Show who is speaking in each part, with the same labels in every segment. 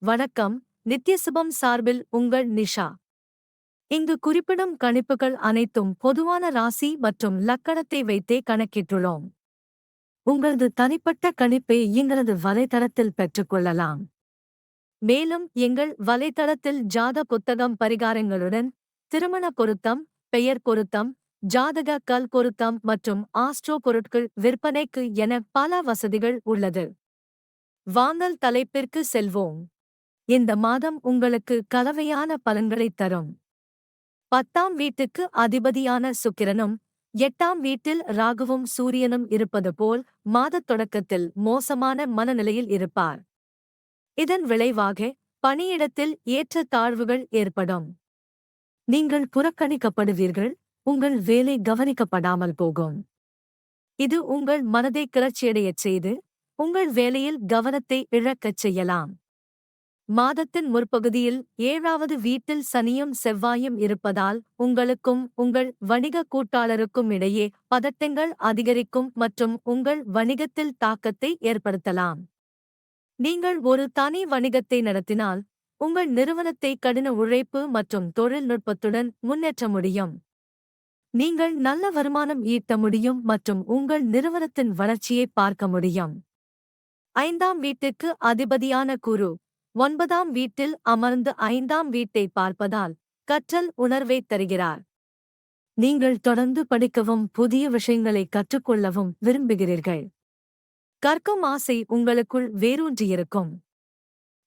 Speaker 1: வணக்கம். நித்யசுபம் சார்பில் உங்கள் நிஷா. இங்கு குறிப்பிடும் கணிப்புகள் அனைத்தும் பொதுவான ராசி மற்றும் லக்கணத்தை வைத்தே கணக்கிட்டுள்ளோம். உங்களது தனிப்பட்ட கணிப்பை எங்களது வலைத்தளத்தில் பெற்றுக்கொள்ளலாம். மேலும் எங்கள் வலைத்தளத்தில் ஜாத புத்தகம் பரிகாரங்களுடன் திருமண பொருத்தம், பெயர் பொருத்தம், ஜாதக கல் பொருத்தம் மற்றும் ஆஸ்ட்ரோ பொருட்கள் விற்பனைக்கு என பல வசதிகள் உள்ளது. வாங்கல் தலைப்பிற்கு செல்வோம். இந்த மாதம் உங்களுக்கு கலவையான பலன்களைத் தரும். 10ஆம் வீட்டுக்கு அதிபதியான சுக்கிரனும் 8ஆம் வீட்டில் ராகுவும் சூரியனும் இருப்பது போல் மாதத் தொடக்கத்தில் மோசமான மனநிலையில் இருப்பார். இதன் விளைவாக பணியிடத்தில் ஏற்றத்தாழ்வுகள் ஏற்படும். நீங்கள் புறக்கணிக்கப்படுவீர்கள், உங்கள் வேலை கவனிக்கப்படாமல் போகும். இது உங்கள் மனதை கிளர்ச்சியடையச் செய்து உங்கள் வேலையில் கவனத்தை இழக்கச் செய்யலாம். மாதத்தின் முற்பகுதியில் 7வது வீட்டில் சனியும் செவ்வாயும் இருப்பதால் உங்களுக்கும் உங்கள் வணிக கூட்டாளருக்கும் இடையே பதட்டங்கள் அதிகரிக்கும் மற்றும் உங்கள் வணிகத்தில் தாக்கத்தை ஏற்படுத்தலாம். நீங்கள் ஒரு தனி வணிகத்தை நடத்தினால் உங்கள் நிறுவனத்தை கடின உழைப்பு மற்றும் தொழில்நுட்பத்துடன் முன்னேற்ற முடியும். நீங்கள் நல்ல வருமானம் ஈட்ட முடியும் மற்றும் உங்கள் நிறுவனத்தின் வளர்ச்சியை பார்க்க முடியும். 5ஆம் வீட்டுக்கு அதிபதியான குரு 9ஆம் வீட்டில் அமர்ந்து 5ஆம் வீட்டை பார்ப்பதால் கற்றல் உணர்வைத் தருகிறார். நீங்கள் தொடர்ந்து படிக்கவும் புதிய விஷயங்களை கற்றுக்கொள்ளவும் விரும்புகிறீர்கள். கற்கும் ஆசை உங்களுக்குள் வேரூன்றியிருக்கும்.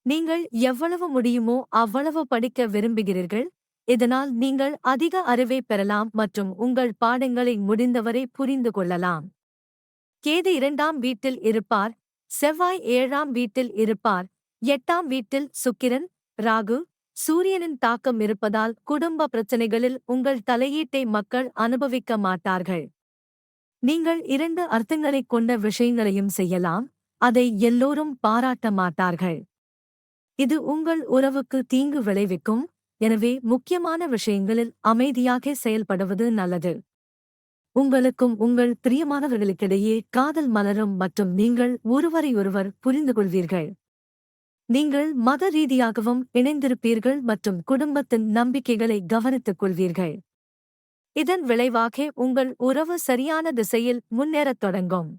Speaker 1: நீங்கள் எவ்வளவு முடியுமோ அவ்வளவு படிக்க விரும்புகிறீர்கள். இதனால் நீங்கள் அதிக அறிவை பெறலாம் மற்றும் உங்கள் பாடங்களை முடிந்தவரை புரிந்து கொள்ளலாம். கேது 2ஆம் வீட்டில் இருப்பார், செவ்வாய் 7ஆம் வீட்டில் இருப்பார். 8ஆம் வீட்டில் சுக்கிரன், ராகு, சூரியனின் தாக்கம் இருப்பதால் குடும்ப பிரச்சனைகளில் உங்கள் தலையீட்டை மக்கள் அனுபவிக்க மாட்டார்கள். நீங்கள் 2 அர்த்தங்களைக் கொண்ட விஷயங்களையும் செய்யலாம், அதை எல்லோரும் பாராட்ட மாட்டார்கள். இது உங்கள் உறவுக்கு தீங்கு விளைவிக்கும், எனவே முக்கியமான விஷயங்களில் அமைதியாக செயல்படுவது நல்லது. உங்களுக்கும் உங்கள் பிரியமானவர்களுக்கிடையே காதல் மலரும் மற்றும் நீங்கள் ஒருவரையொருவர் புரிந்துகொள்வீர்கள். நீங்கள் மத ரீதியாகவும் இணைந்திருப்பீர்கள் மற்றும் குடும்பத்தின் நம்பிக்கைகளை கவனித்துக் கொள்வீர்கள். இதன் விளைவாக உங்கள் உறவு சரியான திசையில் முன்னேறத் தொடங்கும்.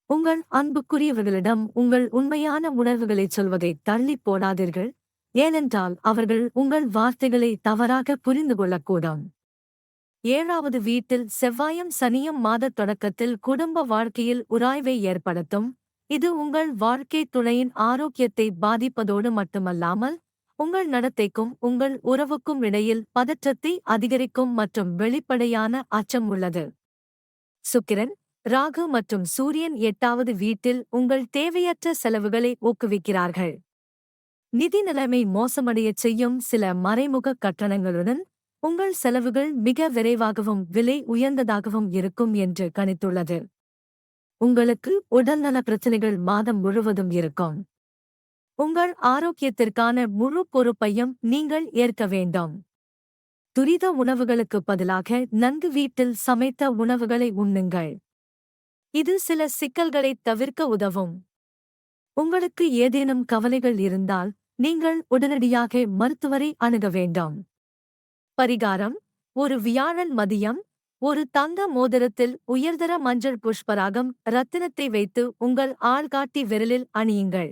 Speaker 1: உங்கள் அன்புக்குரியவர்களிடம் உங்கள் உண்மையான உணர்வுகளைச் சொல்வதைத் தள்ளிப் போடாதீர்கள், ஏனென்றால் அவர்கள் உங்கள் வார்த்தைகளை தவறாக புரிந்து கொள்ளக்கூடும். 7வது வீட்டில் செவ்வாயும் சனியும் மாதத் தொடக்கத்தில் குடும்ப வாழ்க்கையில் உராய்வை ஏற்படுத்தும். இது உங்கள் வாழ்க்கைத் துணையின் ஆரோக்கியத்தை பாதிப்பதோடு மட்டுமல்லாமல் உங்கள் நடத்தைக்கும் உங்கள் உறவுக்கும் இடையில் பதற்றத்தை அதிகரிக்கும் மற்றும் வெளிப்படையான அச்சம் உள்ளது. சுக்கிரன், ராகு மற்றும் சூரியன் 8வது வீட்டில் உங்கள் தேவையற்ற செலவுகளை ஊக்குவிக்கிறார்கள். நிதி நிலைமை மோசமடையச் செய்யும் சில மறைமுக கட்டணங்களுடன் உங்கள் செலவுகள் மிக விரைவாகவும் விலை உயர்ந்ததாகவும் இருக்கும் என்று கணித்துள்ளது. உங்களுக்கு உடல்நல பிரச்சனைகள் மாதம் முழுவதும் இருக்கும். உங்கள் ஆரோக்கியத்திற்கான முழு பொறுப்பையும் நீங்கள் ஏற்க வேண்டும். துரித உணவுகளுக்கு பதிலாக நன்கு வீட்டில் சமைத்த உணவுகளை உண்ணுங்கள். இது சில சிக்கல்களைத் தவிர்க்க உதவும். உங்களுக்கு ஏதேனும் கவலைகள் இருந்தால் நீங்கள் உடனடியாக மருத்துவரை அணுக வேண்டும். பரிகாரம்: ஒரு வியாழன் மதியம் ஒரு தங்க மோதிரத்தில் உயர்தர மஞ்சள் புஷ்பராகம் ரத்தினத்தை வைத்து உங்கள் ஆள்காட்டி விரலில் அணியுங்கள்.